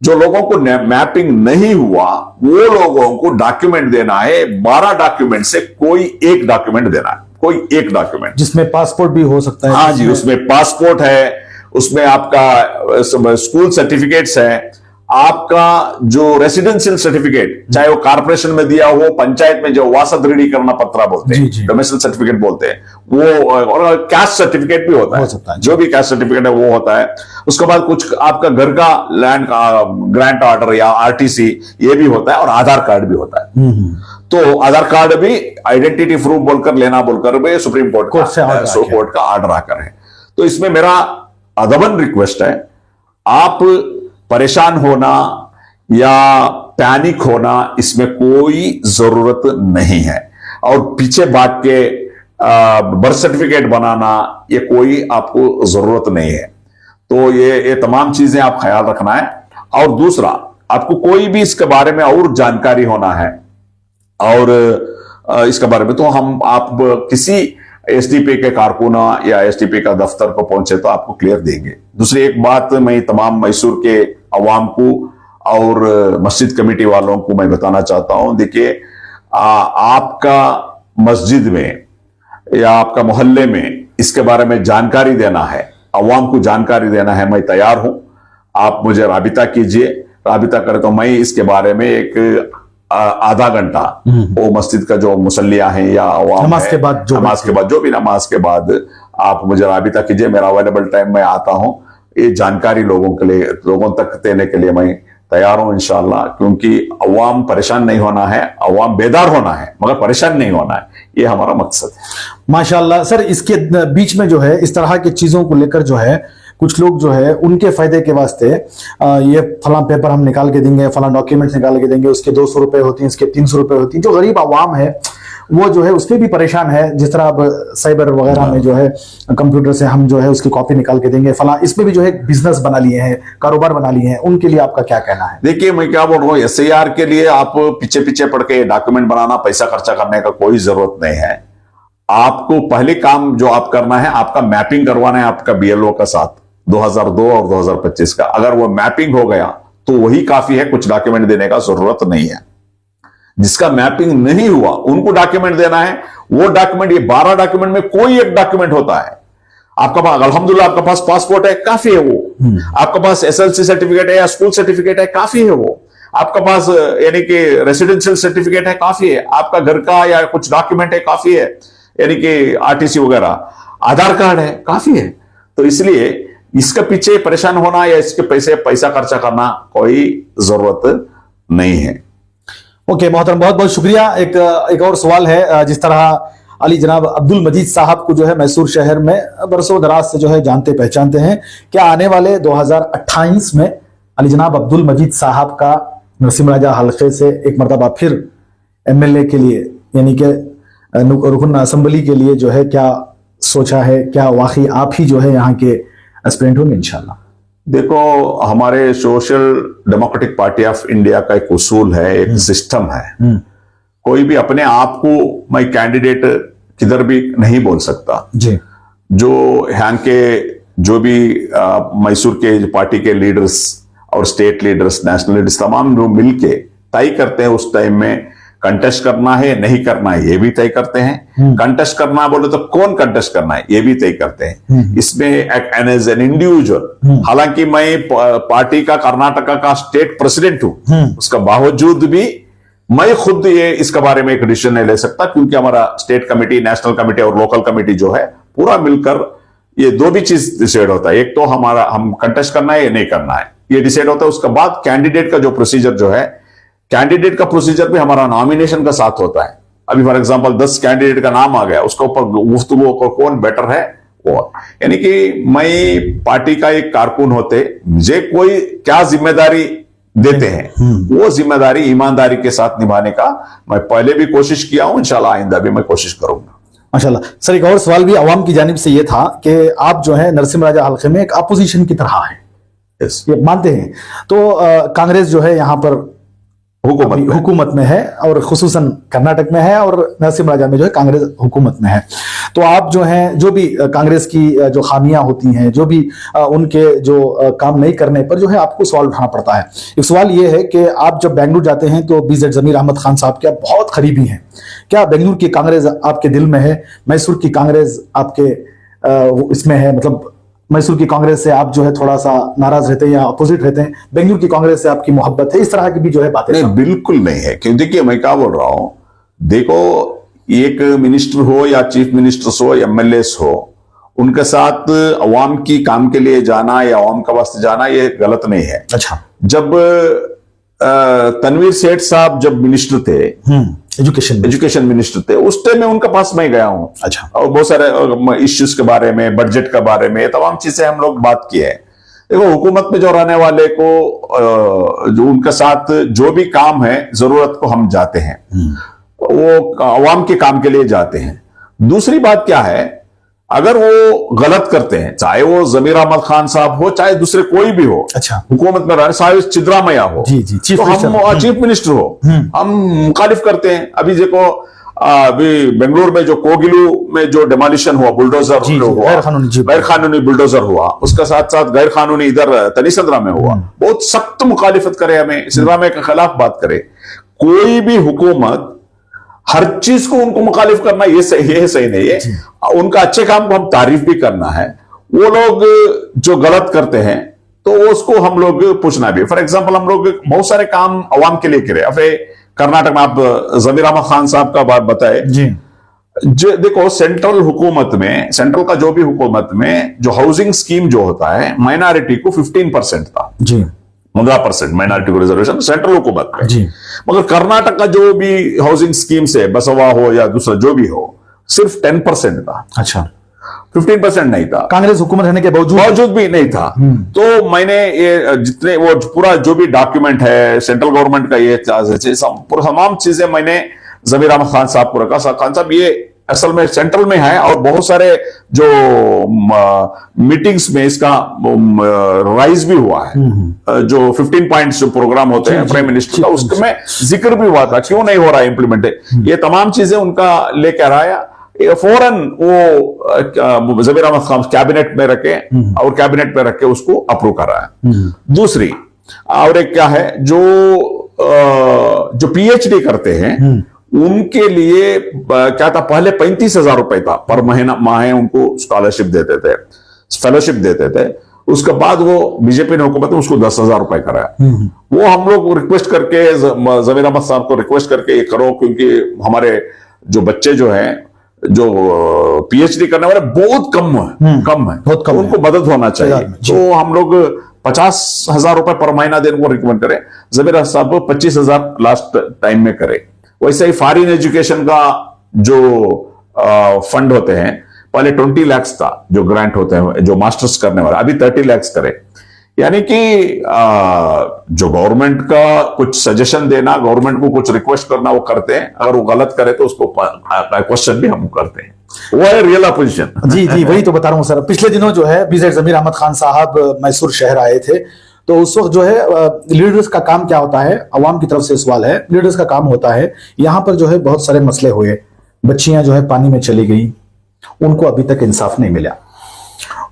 जो लोगों को मैपिंग नहीं हुआ वो लोगों को डॉक्यूमेंट देना है। 12 डॉक्यूमेंट से कोई एक डॉक्यूमेंट देना है, कोई एक डॉक्यूमेंट,
जिसमें पासपोर्ट भी हो सकता है।
हाँ जी, उसमें पासपोर्ट है, उसमें आपका स्कूल सर्टिफिकेट्स है, आपका जो रेसिडेंशियल सर्टिफिकेट, चाहे वो कॉर्पोरेशन में दिया हो, पंचायत में जो वासा दृढ़ीकरण पत्र बोलते हैं, डोमेस्टिक सर्टिफिकेट बोलते हैं, वो, और कैस्ट सर्टिफिकेट भी होता है, जो भी कैस्ट सर्टिफिकेट है वो होता है। उसके बाद कुछ आपका घर का लैंड का ग्रांट ऑर्डर या RTC ये भी होता है, और आधार कार्ड भी होता है। तो आधार कार्ड भी आइडेंटिटी प्रूफ बोलकर लेना, बोलकर भी सुप्रीम कोर्ट का ऑर्डर आकर है। तो इसमें मेरा अदबन रिक्वेस्ट है, आप परेशान होना या पैनिक होना इसमें कोई जरूरत नहीं है, और पीछे भाग के बर्थ सर्टिफिकेट बनाना ये कोई आपको जरूरत नहीं है। तो ये तमाम चीजें आप ख्याल रखना है। और दूसरा, आपको कोई भी इसके बारे में और जानकारी होना है और इसके बारे में, तो आप किसी SDP के कारकुना या SDP का दफ्तर को पहुंचे तो आपको क्लियर देंगे। दूसरी एक बात मैं तमाम मैसूर के अवाम को और मस्जिद कमेटी वालों को मैं बताना चाहता हूं, देखिए आपका मस्जिद में या आपका मोहल्ले में इसके बारे में जानकारी देना है, अवाम को जानकारी देना है, मैं तैयार हूं। आप मुझे राबिता कीजिए, राबिता करें तो मैं इसके बारे में एक आधा घंटा वो मस्जिद का जो मुसल्लिया है या
नमाज के बाद जो भी नमाज
के बाद आप मुझे राबिता कीजिए, मेरा अवेलेबल टाइम में आता हूं, ये जानकारी लोगों तक देने के लिए मैं तैयार हूं इंशाअल्लाह, क्योंकि अवाम परेशान नहीं होना है, अवाम बेदार होना है, मगर परेशान नहीं होना है, ये हमारा मकसद है।
माशाल्लाह सर, इसके बीच में जो है इस तरह की चीजों को लेकर जो है कुछ लोग जो है उनके फायदे के वास्ते ये फला पेपर हम निकाल के देंगे, फला डॉक्यूमेंट्स निकाल के देंगे, उसके 200 रुपए होती हैं, इसके 300 रुपए होती हैं। जो गरीब आवाम है वो जो है उसपे भी परेशान है। जिस तरह अब साइबर वगैरह में जो है कंप्यूटर से हम जो है उसकी कॉपी निकाल के देंगे फला, इसमें भी जो है बिजनेस बना लिए हैं, कारोबार बना लिए हैं। उनके लिए आपका क्या कहना है?
देखिए, मैं क्या बोल रहा हूँ, एसआईआर के लिए आप पीछे पीछे पड़ के डॉक्यूमेंट बनाना, पैसा खर्चा करने का कोई जरूरत नहीं है। आपको पहले काम जो आप करना है, आपका मैपिंग करवाना है आपका बीएलओ का साथ 2002 और 2025 का। अगर वो मैपिंग हो गया तो वही काफी है, कुछ डॉक्यूमेंट देने का जरूरत नहीं है। जिसका मैपिंग नहीं हुआ उनको डॉक्यूमेंट देना है। वो डॉक्यूमेंट, ये 12 डॉक्यूमेंट में कोई एक डॉक्यूमेंट होता है। आपका पास अल्हम्दुलिल्लाह आपका पास पासपोर्ट है, काफी है वो। आपका पास एसएलसी सर्टिफिकेट है या स्कूल सर्टिफिकेट है, काफी है वो। आपका पास यानी कि रेसिडेंशियल सर्टिफिकेट है, काफी है। आपका घर का या कुछ डॉक्यूमेंट है, काफी है, यानी कि आरटीसी वगैरह, आधार कार्ड है, काफी है। तो इसलिए इसके पीछे परेशान होना या इसके पैसा खर्चा करना कोई जरूरत नहीं है।
ओके मोहतरम, बहुत बहुत शुक्रिया। एक और सवाल है, जिस तरह अली जनाब अब्दुल मजीद साहब को जो है मैसूर शहर में बरसों दराज से जो है जानते पहचानते हैं, क्या आने वाले 2028 में अली जनाब अब्दुल मजीद साहब का नरसिम राजा हल्के से एक मरतबा फिर एमएलए के लिए यानी कि रुकन असम्बली के लिए जो है क्या सोचा है? क्या वाकई आप ही जो है यहाँ के एस्पिरेंट होंगे इंशाल्लाह?
देखो, हमारे social Democratic Party of India का एक उसूल है, एक सिस्टम है। कोई भी अपने आप को मैं कैंडिडेट किधर भी नहीं बोल सकता
जी।
जो यहाँ के जो भी मैसूर के पार्टी के लीडर्स और स्टेट लीडर्स, नेशनल लीडर्स, तमाम लोग मिलके तय करते हैं उस टाइम में कंटेस्ट करना है नहीं करना है, ये भी तय करते हैं। कंटेस्ट करना बोले तो कौन कंटेस्ट करना है, ये भी तय करते हैं। इसमें एज एन इंडिविजुअल, हालांकि मैं पार्टी का कर्नाटका का स्टेट प्रेसिडेंट हूं, उसका बावजूद भी मैं खुद ये इसके बारे में एक डिसीजन नहीं ले सकता, क्योंकि हमारा स्टेट कमेटी, नेशनल कमेटी और लोकल कमेटी जो है पूरा मिलकर ये दो भी चीज डिसाइड होता है। एक तो हम कंटेस्ट करना है या नहीं करना है, ये डिसाइड होता है। उसके बाद कैंडिडेट का जो प्रोसीजर जो है, कैंडिडेट का प्रोसीजर भी हमारा नॉमिनेशन का साथ होता है। अभी फॉर एग्जांपल 10 कैंडिडेट का नाम आ गया, उसके ऊपर गुफ्तगू कौन बेटर है वो, यानी कि मैं पार्टी का एक कारकुन होते मुझे कोई क्या जिम्मेदारी देते हैं वो जिम्मेदारी ईमानदारी के साथ निभाने का मैं पहले भी कोशिश किया हूं, इंशाल्लाह आइंदा भी मैं कोशिश करूंगा।
माशाल्लाह। सर, एक और सवाल भी अवाम की जानिब से ये था कि आप जो है नरसिम राजा हल्के में एक अपोजिशन की तरह है, ये मानते हैं? तो कांग्रेस जो है यहाँ पर हुकूमत में है और खुसूसन कर्नाटक में है, और नरसिम राजा में जो है कांग्रेस हुकूमत में है। तो आप जो हैं, जो भी कांग्रेस की जो खामियां होती हैं, जो भी उनके जो काम नहीं करने पर जो है आपको सवाल उठाना पड़ता है। एक सवाल ये है कि आप जब बेंगलुरु जाते हैं तो बीजेड जमीर अहमद खान साहब के बहुत करीबी हैं। क्या बेंगलुरु की कांग्रेस आपके दिल में है? मैसूर की कांग्रेस आपके इसमें है? मतलब मैसूर की कांग्रेस से आप जो है थोड़ा सा नाराज रहते हैं या अपोजिट रहते हैं? बेंगलुरु की कांग्रेस से आपकी मोहब्बत है? इस तरह की भी जो है बातें
नहीं, बिल्कुल नहीं है। क्यों? देखिए, मैं क्या बोल रहा हूं, देखो, एक मिनिस्टर हो या चीफ मिनिस्टर्स हो, एमएलए हो, उनके साथ अवाम की काम के लिए जाना या अवाम का वास्ते जाना ये गलत नहीं है।
अच्छा।
जब तनवीर सेठ साहब जब मिनिस्टर थे, एजुकेशन मिनिस्टर थे, उस टाइम में उनके पास मैं गया हूं।
अच्छा।
और बहुत सारे इश्यूज के बारे में, बजट के बारे में, तमाम चीजें हम लोग बात की है। देखो, हुकूमत में जो रहने वाले को जो उनके साथ जो भी काम है, जरूरत को हम जाते हैं, वो अवाम के काम के लिए जाते हैं। दूसरी बात क्या है, अगर वो गलत करते हैं, चाहे वो जमीर अहमद खान साहब हो, चाहे दूसरे कोई भी हो,
अच्छा,
हुकूमत में रहे, चाहे सिद्धरामैया हो,
जी जी,
तो हम चीफ मिनिस्टर हो, हम मुखालिफ करते हैं। अभी देखो, अभी बेंगलुरु में जो कोगिलू में जो डेमोलिशन हुआ, बुलडोजर हुआ, गैर कानूनी बुलडोजर हुआ, उसका साथ साथ गैर कानूनी इधर तनीसंद्रा में हुआ, बहुत सख्त मुखालिफत करे, हमें सिद्धरामैया के खिलाफ बात करे। कोई भी हुकूमत हर चीज को उनको मुखालिफ करना ये सही नहीं है। उनका अच्छे काम को हम तारीफ भी करना है। वो लोग जो गलत करते हैं तो उसको हम लोग पूछना भी। फॉर एग्जांपल, हम लोग बहुत सारे काम अवाम के लिए करे। अब कर्नाटक में आप जमीर अहमद खान साहब का बात बताए, जो देखो सेंट्रल हुकूमत में, सेंट्रल का जो भी हुकूमत में जो हाउसिंग स्कीम जो होता है, माइनॉरिटी को 15% था
जी
15% माइनॉरिटी को रिजर्वेशन सेंट्रल हुकूमत में।
जी
मगर कर्नाटक का जो भी हाउसिंग स्कीम से बसवा हो या दूसरा जो भी हो, सिर्फ 10% था,
अच्छा
15% नहीं था,
कांग्रेस हुकूमत रहने के
बावजूद भी नहीं था। तो मैंने ये जितने वो पूरा जो भी डॉक्यूमेंट है सेंट्रल गवर्नमेंट का, ये तमाम चीजें मैंने जमीर अहमद खान साहब को रखा। खान साहब ये असल में सेंट्रल में है और बहुत सारे जो मीटिंग्स में इसका राइज भी हुआ है। जो 15 पॉइंट्स जो प्रोग्राम होते हैं प्राइम मिनिस्टर का, उसमें जिक्र भी हुआ था क्यों नहीं हो रहा है इम्प्लीमेंट। ये तमाम चीजें उनका लेकर आया, फौरन वो जमीर अहमद खान कैबिनेट में रखे और कैबिनेट में रख के उसको अप्रूव कर रहा है। दूसरी और एक क्या है, जो पीएचडी करते हैं उनके लिए क्या था, पहले 35,000 रुपए था पर महीना माह उनको स्कॉलरशिप देते थे, फेलोशिप देते थे। उसके बाद वो बीजेपी ने हुकूमत में उसको 10,000 रुपए कराया। वो हम लोग रिक्वेस्ट करके जमीर अहमद साहब को रिक्वेस्ट करके ये करो, क्योंकि हमारे जो बच्चे जो हैं जो पीएचडी करने वाले बहुत कम है, उनको मदद होना चाहिए। तो हम लोग 50,000 रुपए पर महीना देने को रिकमेंड करें, जमीर अहमद साहब को 25,000 लास्ट टाइम में करे। वैसे ही फॉरेन एजुकेशन का जो फंड होते हैं, पहले 20 लाख था जो ग्रांट होते हैं जो मास्टर्स करने वाले, अभी 30 लाख करे। यानी कि जो गवर्नमेंट का कुछ सजेशन देना, गवर्नमेंट को कुछ रिक्वेस्ट करना वो करते हैं, अगर वो गलत करे तो उसको क्वेश्चन भी हम करते हैं। वो है रियल अपोजिशन।
जी जी वही तो बता रहा हूँ सर। पिछले दिनों जो है बीजेड जमीर अहमद खान साहब मैसूर शहर आए थे, तो उस वक्त जो है लीडर्स का काम क्या होता है, अवाम की तरफ से सवाल है, लीडर्स का काम होता है, यहाँ पर जो है बहुत सारे मसले हुए, बच्चियां जो है पानी में चली गई, उनको अभी तक इंसाफ नहीं मिला।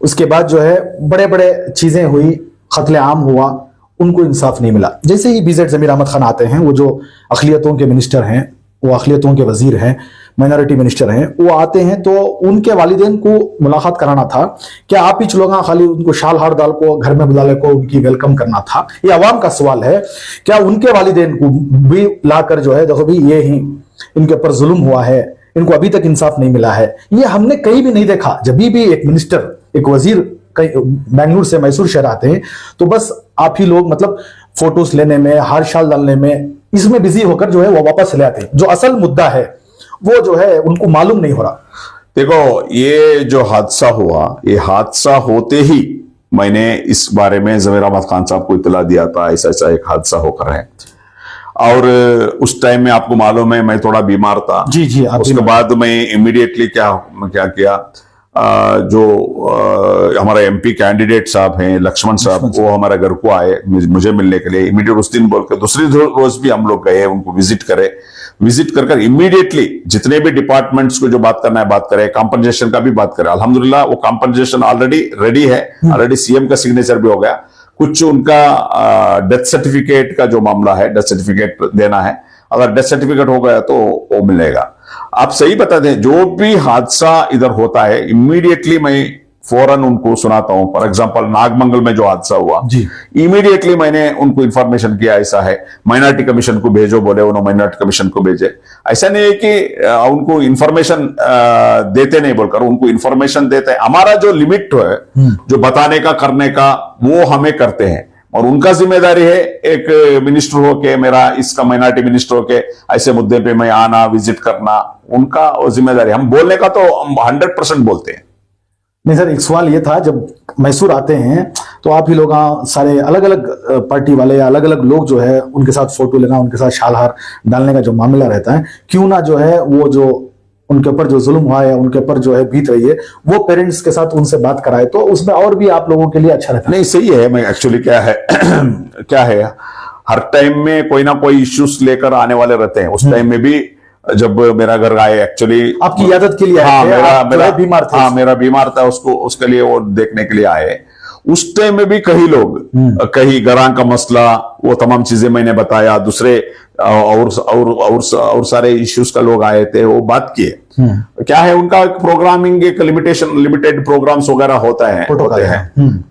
उसके बाद जो है बड़े बड़े चीजें हुई, कत्लेआम हुआ, उनको इंसाफ नहीं मिला। जैसे ही बीजेड जमीर अहमद खान आते हैं, वो जो अखिलियतों के मिनिस्टर हैं, वो अखिलियतों के वजीर हैं, माइनॉरिटी मिनिस्टर हैं, वो आते हैं तो उनके वालिदैन को मुलाकात कराना था। क्या आप ही चलोगा खाली उनको शाल हार डाल को घर में बुला ले को उनकी वेलकम करना था? ये अवाम का सवाल है। क्या उनके वालिदैन को भी लाकर जो है देखो भी ये ही इनके ऊपर जुल्म हुआ है, इनको अभी तक इंसाफ नहीं मिला है, ये हमने कहीं भी नहीं देखा। जब भी एक मिनिस्टर, एक वजीर बेंगलुरु से मैसूर शहर आते हैं तो बस आप ही लोग मतलब फोटोज लेने में, हार शाल डालने में, इसमें बिजी होकर जो है वो वापस ले आते हैं। जो असल मुद्दा है वो जो है उनको मालूम नहीं हो रहा। देखो
ये जो हादसा हुआ, ये हादसा होते ही मैंने इस बारे में जमीर अहमद खान साहब को इतला दिया था, ऐसा ऐसा एक हादसा होकर है। और उस टाइम में आपको मालूम है मैं थोड़ा बीमार था।
जी जी
उसके बाद मैं इमीडिएटली क्या किया, जो हमारा एमपी कैंडिडेट साहब हैं लक्ष्मण साहब, वो हमारे घर को आए मुझे मिलने के लिए। इमीडिएट उस दिन बोल के दूसरी रोज भी हम लोग गए, उनको विजिट करे। विजिट कर इमीडिएटली जितने भी डिपार्टमेंट्स को जो बात करना है बात करें, कॉम्पनसेशन का भी बात करें। अल्हम्दुलिल्लाह वो कॉम्पनसेशन ऑलरेडी रेडी है, ऑलरेडी सीएम का सिग्नेचर भी हो गया। कुछ उनका डेथ सर्टिफिकेट का जो मामला है, डेथ सर्टिफिकेट देना है, अगर डेथ सर्टिफिकेट हो गया तो वो मिलेगा। आप सही बता दें, जो भी हादसा इधर होता है इमीडिएटली मैं फौरन उनको सुनाता हूं। फॉर एग्जांपल नागमंगल में जो हादसा हुआ, इमीडिएटली मैंने उनको इंफॉर्मेशन किया, ऐसा है माइनॉरिटी कमीशन को भेजो, बोले उन्होंने माइनॉरिटी कमीशन को भेजे। ऐसा नहीं है कि उनको इंफॉर्मेशन देते नहीं बोलकर, उनको इंफॉर्मेशन देते हैं। हमारा जो लिमिट है जो बताने का करने का वो हमें करते हैं, और उनका जिम्मेदारी है एक मिनिस्टर होके, मेरा इसका माइनॉरिटी मिनिस्टर होके ऐसे मुद्दे पे मैं आना, विजिट करना, उनका वो जिम्मेदारी। हम बोलने का तो हम 100% बोलते हैं।
नहीं सर, एक सवाल ये था, जब मैसूर आते हैं तो आप ही लोग सारे अलग अलग पार्टी वाले, अलग अलग लोग जो है उनके साथ फोटो लेना, उनके साथ शाल हार डालने का जो मामला रहता है, क्यों ना जो है वो जो उनके ऊपर जो जुल्म हुआ है, उनके ऊपर जो है बीत रही है, वो पेरेंट्स के साथ उनसे बात कराए तो उसमें और भी आप लोगों के लिए अच्छा रहता है।
नहीं सही है। मैं एक्चुअली क्या है हर टाइम में कोई ना कोई इश्यूज लेकर आने वाले रहते हैं। उस टाइम में भी जब मेरा घर आए, एक्चुअली
आपकी इयादत के लिए
हाँ,
मेरा बीमार थे।
हाँ, मेरा बीमार था, उसके लिए वो देखने के लिए आए। उस टाइम में भी कई लोग, कहीं घरां का मसला, वो तमाम चीजें मैंने बताया, दूसरे और सारे इश्यूज का लोग आए थे, वो बात किए। क्या है उनका प्रोग्रामिंग एक लिमिटेड प्रोग्राम्स वगैरह होते हैं।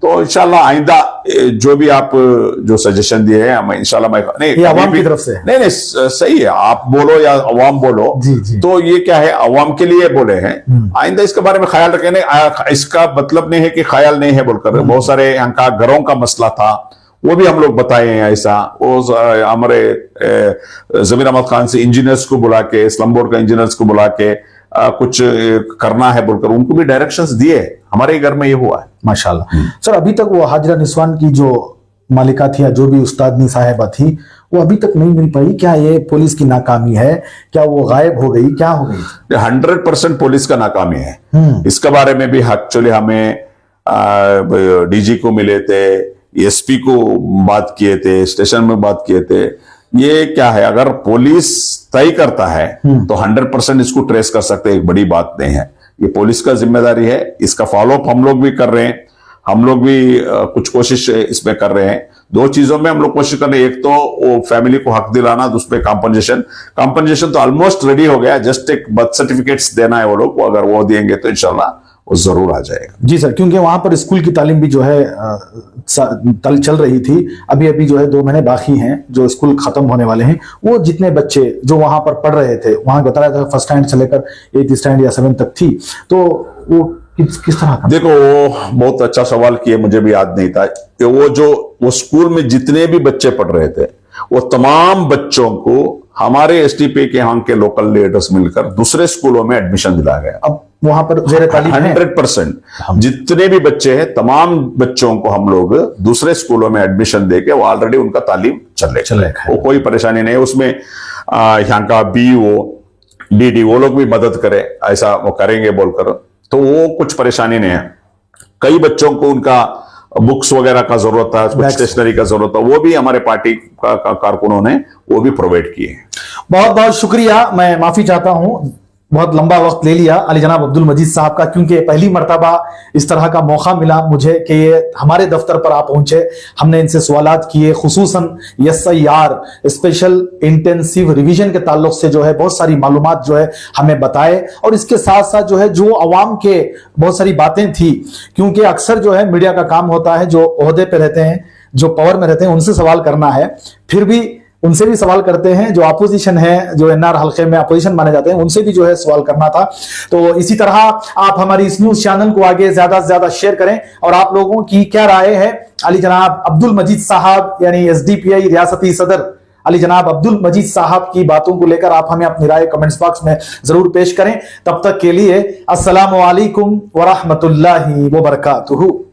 तो इंशाल्लाह आइंदा जो भी आप जो सजेशन दिए हैं हम इंशाल्लाह मैं नहीं
ये अवाम
अभी भी-
की तरफ से है।
नहीं नहीं सही है, आप बोलो या अवाम बोलो,
जी, जी।
तो ये क्या है, अवाम के लिए बोले हैं। आइंदा इसके बारे में ख्याल रखें। नहीं, इसका मतलब नहीं है कि ख्याल नहीं है बोलकर, बहुत सारे यहाँ का घरों का मसला था, वो भी हम लोग बताए हैं। ऐसा वो हमारे जमीर अहमद खान से इंजीनियर्स को बुला के, स्लम बोर्ड का इंजीनियर्स को बुला के कुछ करना है बोलकर उनको भी डायरेक्शंस दिए। हमारे घर में ये हुआ है।
माशाल्लाह। सर, अभी तक वो हाजरा निस्वान की जो मालिका थी या जो भी उस्तादनी साहिबा थी, वो अभी तक नहीं मिल पाई। क्या ये पुलिस की नाकामी है? क्या वो गायब हो गई? क्या हो गई?
100% पुलिस का नाकामी है। इसके बारे में भी एक्चुअली हमें डीजी को मिले थे, एसपी को बात किए थे, स्टेशन में बात किए थे। ये क्या है, अगर पुलिस तय करता है तो 100% इसको ट्रेस कर सकते हैं, एक बड़ी बात नहीं है। ये पुलिस का जिम्मेदारी है, इसका फॉलोअप हम लोग भी कर रहे हैं। हम लोग भी कुछ कोशिश इसमें कर रहे हैं। दो चीजों में हम लोग कोशिश कर रहे हैं, एक तो वो फैमिली को हक दिलाना, दूसरे कॉम्पनसेशन तो ऑलमोस्ट रेडी हो गया, जस्ट एक बर्थ सर्टिफिकेट्स देना है वो लोग, अगर वो देंगे तो इंशाल्लाह वो जरूर आ जाएगा।
जी सर, क्योंकि वहां पर स्कूल की तालीम भी जो है चल रही थी। अभी अभी जो है 2 महीने बाकी हैं जो स्कूल खत्म होने वाले हैं। वो जितने बच्चे जो वहां पर पढ़ रहे थे, वहां बता रहा था फर्स्ट स्टैंड से लेकर 8th स्टैंड या 7th तक थी, तो वो किस तरह का?
देखो, वो बहुत अच्छा सवाल किए, मुझे भी याद नहीं था कि वो स्कूल में जितने भी बच्चे पढ़ रहे थे, वो तमाम बच्चों को हमारे एसटीपी के यहाँ के लोकल लीडर्स मिलकर दूसरे स्कूलों में एडमिशन दिलाया गया।
अब वहां पर जेर तालीम है
100% जितने भी बच्चे हैं, तमाम बच्चों को हम लोग दूसरे स्कूलों में एडमिशन देके वो ऑलरेडी उनका तालीम चलेगा। वो कोई परेशानी नहीं है उसमें। यहाँ का बीओ डीडी वो लोग भी मदद करे, ऐसा वो करेंगे बोलकर, तो वो कुछ परेशानी नहीं है। कई बच्चों को उनका बुक्स वगैरह का जरूरत था, कुछ स्टेशनरी का जरूरत था, वो भी हमारे पार्टी का कारकुनों ने वो भी प्रोवाइड किए।
बहुत बहुत शुक्रिया। मैं माफी चाहता हूं, बहुत लंबा वक्त ले लिया अली जनाब अब्दुल मजीद साहब का, क्योंकि पहली मर्तबा इस तरह का मौका मिला मुझे कि ये हमारे दफ्तर पर आप पहुंचे। हमने इनसे सवालात किए, खुसूसन SIR स्पेशल इंटेंसिव रिवीजन के ताल्लुक से जो है बहुत सारी मालूमात जो है हमें बताए, और इसके साथ साथ जो है जो अवाम के बहुत सारी बातें थी, क्योंकि अक्सर जो है मीडिया का काम होता है, जो ओहदे पे रहते हैं, जो पावर में रहते हैं, उनसे सवाल करना है। फिर भी उनसे भी सवाल करते हैं जो अपोजिशन है, जो एनआर हल्के में अपोजिशन माने जाते हैं, उनसे भी जो है सवाल करना था। तो इसी तरह आप हमारी इस न्यूज चैनल को आगे ज्यादा से ज्यादा शेयर करें, और आप लोगों की क्या राय है अली जनाब अब्दुल मजीद साहब यानी SDPI रियासती सदर अली जनाब अब्दुल मजीद साहब की बातों को लेकर आप हमें अपनी राय कमेंट्स बॉक्स में जरूर पेश करें। तब तक के लिए अस्सलामु अलैकुम व रहमतुल्लाहि व बरकातुहू।